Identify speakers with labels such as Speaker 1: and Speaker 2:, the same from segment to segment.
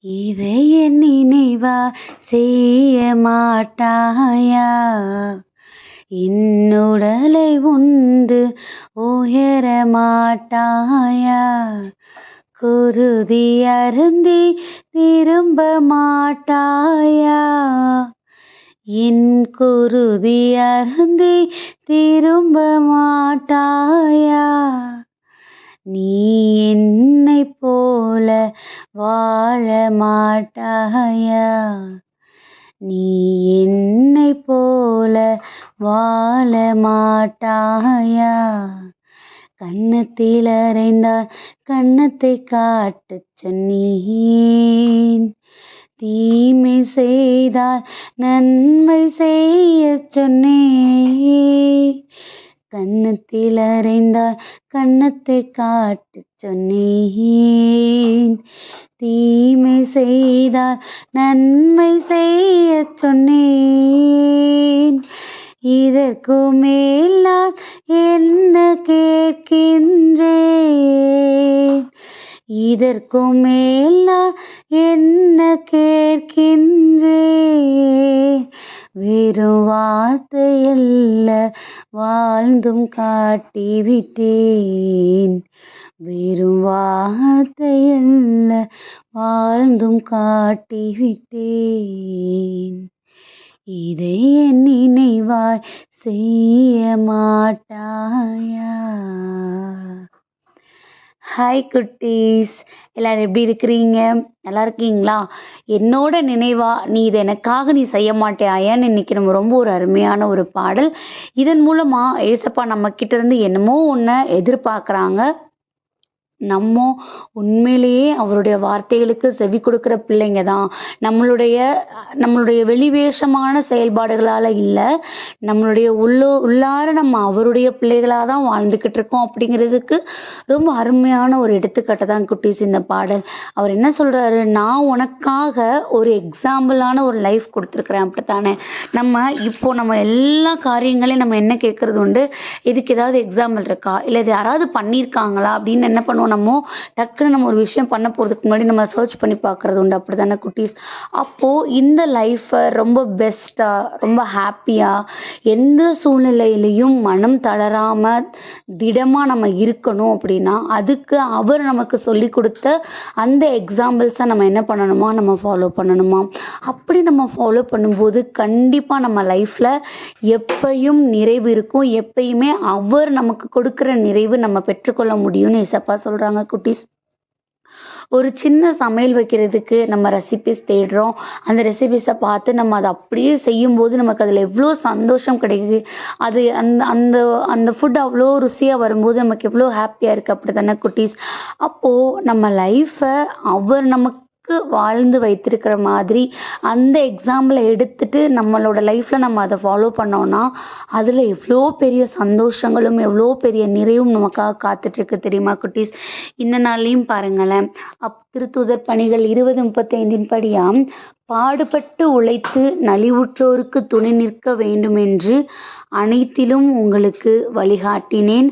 Speaker 1: இதை என் நினைவா செய்ய மாட்டாயா? இன்னுடலை உண்டு உயர மாட்டாயா? குருதி அருந்தி திரும்ப மாட்டாயா? என் குருதி அருந்தி திரும்ப மாட்டாயா? நீ என்னைப் போல வாழ மாட்டாயா? நீ என்னைப் போல வாழ மாட்டாயா? கன்னத்தில் அறைந்தால் கன்னத்தை காட்டச் சொன்னேன். தீமை செய்தால் நன்மை செய்யச் சொன்னேன். கன்னத்தில் அறைந்தால் கன்னத்தை காட்டச் சொன்னேன். தீமை செய்தால் நன்மை செய்யச் சொன்னேன். இதற்கு மேல் நான் என்ன கேட்கின்றேன்? இதற்கு மேல் நான் என்ன கேட்கின்றேன்? வெறும் வார்த்தையல்ல வாழ்ந்தும் காட்டிவிட்டேன். வெறும் வார்த்தையல்ல வாழ்ந்தும் காட்டிவிட்டேன். இதை என் நினைவாய் செய்ய மாட்டாயா? ஹாய் குட்டீஸ், எல்லாரும் எப்படி இருக்கிறீங்க? நல்லா இருக்கீங்களா? என்னோட நினைவா நீ இதை எனக்காக நீ செய்ய மாட்டியாயான்னு இன்னைக்கு நம்ம ரொம்ப ஒரு அருமையான ஒரு பாடல். இதன் மூலமா ஏசப்பா நம்ம கிட்ட இருந்து என்னமோ ஒன்று எதிர்பார்க்குறாங்க. நம்ம உண்மையிலேயே அவருடைய வார்த்தைகளுக்கு செவி கொடுக்குற பிள்ளைங்க தான். நம்மளுடைய வெளிவேஷமான செயல்பாடுகளால் இல்லை, நம்மளுடைய உள்ளார நம்ம அவருடைய பிள்ளைகளாக தான் வாழ்ந்துக்கிட்டு இருக்கோம் அப்படிங்கிறதுக்கு ரொம்ப அருமையான ஒரு எடுத்துக்காட்டு தான் குட்டீஸ் இந்த பாடல். அவர் என்ன சொல்கிறாரு, நான் உனக்காக ஒரு எக்ஸாம்பிளான ஒரு லைஃப் கொடுத்துருக்குறேன். அப்படித்தானே நம்ம எல்லா காரியங்களையும் நம்ம என்ன கேட்குறது உண்டு, இதுக்கு ஏதாவது எக்ஸாம்பிள் இருக்கா, இல்லை இது யாராவது பண்ணியிருக்காங்களா அப்படின்னு என்ன பண்ணுவோம், நம்ம டக்குன்னு நம்ம ஒரு விஷயம் பண்ண போகிறதுக்கு முன்னாடி நம்ம சர்ச் பண்ணி பார்க்குறது உண்டு. அப்படி தானே குட்டீஸ்? அப்போது இந்த லைஃப்பை ரொம்ப பெஸ்ட்டாக, ரொம்ப ஹாப்பியாக, எந்த சூழ்நிலையிலையும் மனம் தளராமல் திடமாக நம்ம இருக்கணும் அப்படின்னா அதுக்கு அவர் நமக்கு சொல்லி கொடுத்த அந்த எக்ஸாம்பிள்ஸை நம்ம என்ன பண்ணணுமா, நம்ம ஃபாலோ பண்ணணுமா. அப்படி நம்ம ஃபாலோ பண்ணும்போது கண்டிப்பாக நம்ம லைஃப்பில் எப்பையும் நிறைவு இருக்கும். எப்பயுமே அவர் நமக்கு கொடுக்குற நிறைவு நம்ம பெற்றுக்கொள்ள முடியும்னு ஏசப்பா சொல்கிறாங்க குட்டீஸ். ஒரு சின்ன சமையல் வைக்கிறதுக்கு நம்ம ரெசிபிஸ் தேடுறோம். அந்த ரெசிபிஸை பார்த்து நம்ம அதை அப்படியே செய்யும்போது நமக்கு அதில் எவ்வளோ சந்தோஷம் கிடைக்குது. அது அந்த அந்த அந்த ஃபுட் அவ்வளோ ருசியாக வரும்போது நமக்கு எவ்வளோ ஹாப்பியாக இருக்குது. அப்படி தானே குட்டீஸ்? அப்போது நம்ம லைஃப்பை அவர் நமக்கு வாழ்ந்து வைத்திருக்கிற மாதிரி அந்த எக்ஸாம்பிளை எடுத்துட்டு நம்மளோட லைஃப்பில் நம்ம அதை ஃபாலோ பண்ணோன்னா அதில் எவ்வளோ பெரிய சந்தோஷங்களும் எவ்வளோ பெரிய நிறைவும் நமக்காக காத்துட்ருக்கு தெரியுமா குட்டீஸ்? இந்த நாள்லையும் பாருங்களேன், திருத்தூதர் பணிகள் 20:35 படியாம், பாடுபட்டு உழைத்து நலிவுற்றோருக்கு துணை நிற்க வேண்டுமென்று அனைத்திலும் உங்களுக்கு வழிகாட்டினேன்.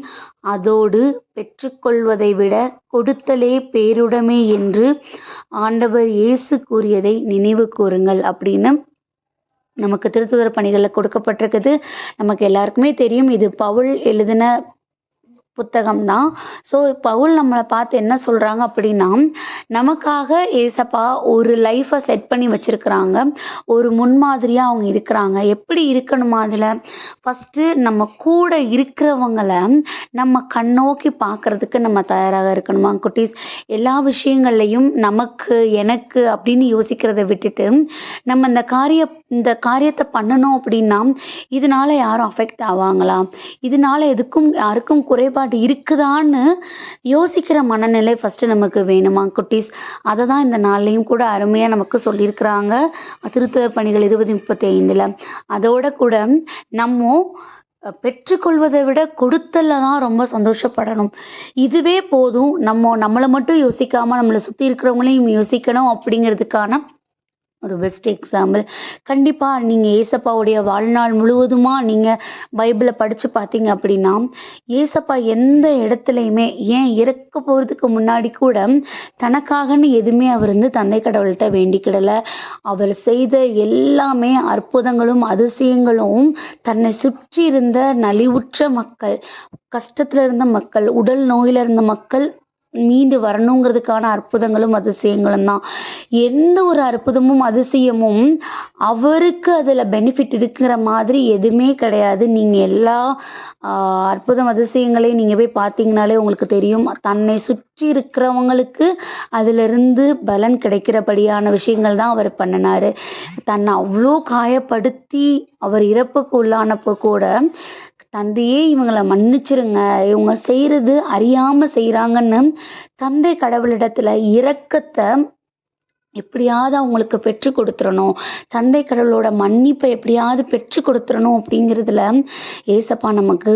Speaker 1: அதோடு பெற்றுக்கொள்வதை விட கொடுத்தலே பேருடைமை என்று ஆண்டவர் இயேசு கூறியதை நினைவு கூறுங்கள் அப்படின்னு நமக்கு திருத்தூதர் பணிகளில் கொடுக்கப்பட்டிருக்குது. நமக்கு எல்லாருக்குமே தெரியும், இது பவுல் எழுதின புத்தகம் தான். ஸோ பவுல் நம்மளை பார்த்து என்ன சொல்கிறாங்க அப்படின்னா, நமக்காக ஏசப்பா ஒரு லைஃப்பை செட் பண்ணி வச்சுருக்குறாங்க. ஒரு முன்மாதிரியாக அவங்க இருக்கிறாங்க. எப்படி இருக்கணுமா? அதில் ஃபஸ்ட்டு நம்ம கூட இருக்கிறவங்களை நம்ம கண்ணோக்கி பார்க்குறதுக்கு நம்ம தயாராக இருக்கணுமா குட்டீஸ்? எல்லா விஷயங்கள்லையும் நமக்கு எனக்கு அப்படின்னு யோசிக்கிறத விட்டுட்டு நம்ம இந்த காரியத்தை பண்ணணும் அப்படின்னா இதனால் யாரும் அஃபெக்ட் ஆவாங்களா, இதனால் யாருக்கும் குறைபாடு இருக்குதான்னு யோசிக்கிற மனநிலை ஃபஸ்ட்டு நமக்கு வேணுமா குட்டீஸ்? அதை தான் இந்த நாள்லையும் கூட அருமையாக நமக்கு சொல்லியிருக்கிறாங்க திருத்தூதர் பணிகள் 20:35. அதோட கூட நம்ம பெற்றுக்கொள்வதை விட கொடுத்தல தான் ரொம்ப சந்தோஷப்படணும். இதுவே போதும். நம்மளை மட்டும் யோசிக்காமல் நம்மளை சுற்றி இருக்கிறவங்களையும் யோசிக்கணும் அப்படிங்கிறதுக்கான ஒரு பெஸ்ட் எக்ஸாம்பிள். கண்டிப்பா நீங்க ஏசப்பாவுடைய வாழ்நாள் முழுவதுமா நீங்க பைபிள படிச்சு பார்த்தீங்க அப்படின்னா, ஏசப்பா எந்த இடத்துலயுமே ஏன் இறக்க போறதுக்கு முன்னாடி கூட தனக்காகன்னு எதுவுமே அவர் வந்து தந்தை கடவுள்ட்ட வேண்டிக்கிடல. அவர் செய்த எல்லாமே அற்புதங்களும், அதிசயங்களும் தன்னை சுற்றி இருந்த நலிவுற்ற மக்கள், கஷ்டத்துல இருந்த மக்கள், உடல் நோயில இருந்த மக்கள் மீண்டு வரணுங்கிறதுக்கான அற்புதங்களும், அதிசயங்களும் தான். எந்த ஒரு அற்புதமும், அதிசயமும் அவருக்கு அதில பெனிஃபிட் இருக்கிற மாதிரி எதுவுமே கிடையாது. நீங்க எல்லா அற்புதம், அதிசயங்களையும் நீங்க போய் பார்த்தீங்கனாலே உங்களுக்கு தெரியும். தன்னை சுற்றி இருக்கிறவங்களுக்கு அதிலிருந்து பலன் கிடைக்கிறபடியான விஷயங்கள் தான் அவர் பண்ணுனாரு. தன்னை அவ்ளோ காயப்படுத்தி அவர் இறப்புக்கு உள்ளானப்போ கூட, தந்தையே இவங்கள மன்னிச்சிருங்க, இவங்க செய்றது அறியாம செய்றாங்கன்னு தந்தை கடவுளிடத்துல இரக்கத்த எப்படியாவது அவங்களுக்கு பெற்றுக் கொடுத்துறணும். தந்தை கடவுளோட மன்னிப்பை எப்படியாவது பெற்றுக் கொடுத்துறணும் அப்படிங்கிறதுல ஏசப்பா நமக்கு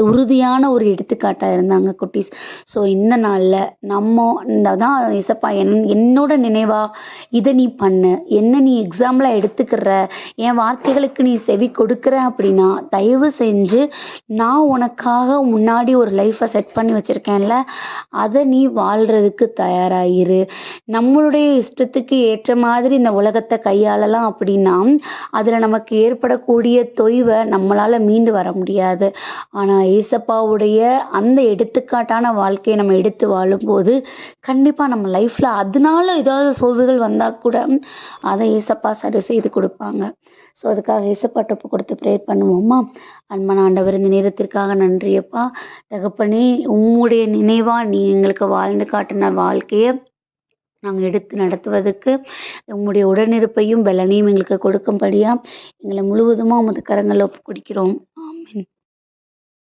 Speaker 1: உறுதியான ஒரு எடுத்துக்காட்டா இருந்தாங்க குட்டீஸ். ஸோ இந்த நாள்ல நம்ம தான் ஏசப்பா என்னோட நினைவா இதை நீ பண்ணு, என்ன நீ எக்ஸாம்பிளா எடுத்துக்கிற, என் வார்த்தைகளுக்கு நீ செவி கொடுக்குற அப்படின்னா தயவு செஞ்சு நான் உனக்காக முன்னாடி ஒரு லைஃப்பை செட் பண்ணி வச்சிருக்கேன்ல, அதை நீ வாழ்றதுக்கு தயாராகிரு. நம்மளுடைய இஷ்டத்துக்கு ஏற்ற மாதிரி இந்த உலகத்தை கையாளலாம் அப்படின்னா அதில் நமக்கு ஏற்படக்கூடிய தொய்வை நம்மளால் மீண்டு வர முடியாது. ஆனால் ஏசப்பாவுடைய அந்த எடுத்துக்காட்டான வாழ்க்கையை நம்ம எடுத்து வாழும்போது கண்டிப்பாக நம்ம லைஃப்பில் அதனால ஏதாவது சோர்வுகள் வந்தால் கூட அதை ஏசப்பா சரி செய்து கொடுப்பாங்க. ஸோ அதுக்காக ஏசப்பாட்ட ஒப்பு கொடுத்து ப்ரேயர் பண்ணுவோமா? அன்பான ஆண்டவர், இந்த நேரத்திற்காக நன்றியப்பா. தகப்பனே, உம்முடைய நினைவா நீ எங்களுக்கு வாழ்ந்து காட்டின வாழ்க்கையை நாங்கள் எடுத்து நடத்துவதற்கு உம்முடைய உடனிருப்பையும் பலனையும் எங்களுக்கு கொடுக்கும்படியா எங்களை முழுவதுமாக உமது கரங்களில் ஒப்பு கொடுக்கிறோம்.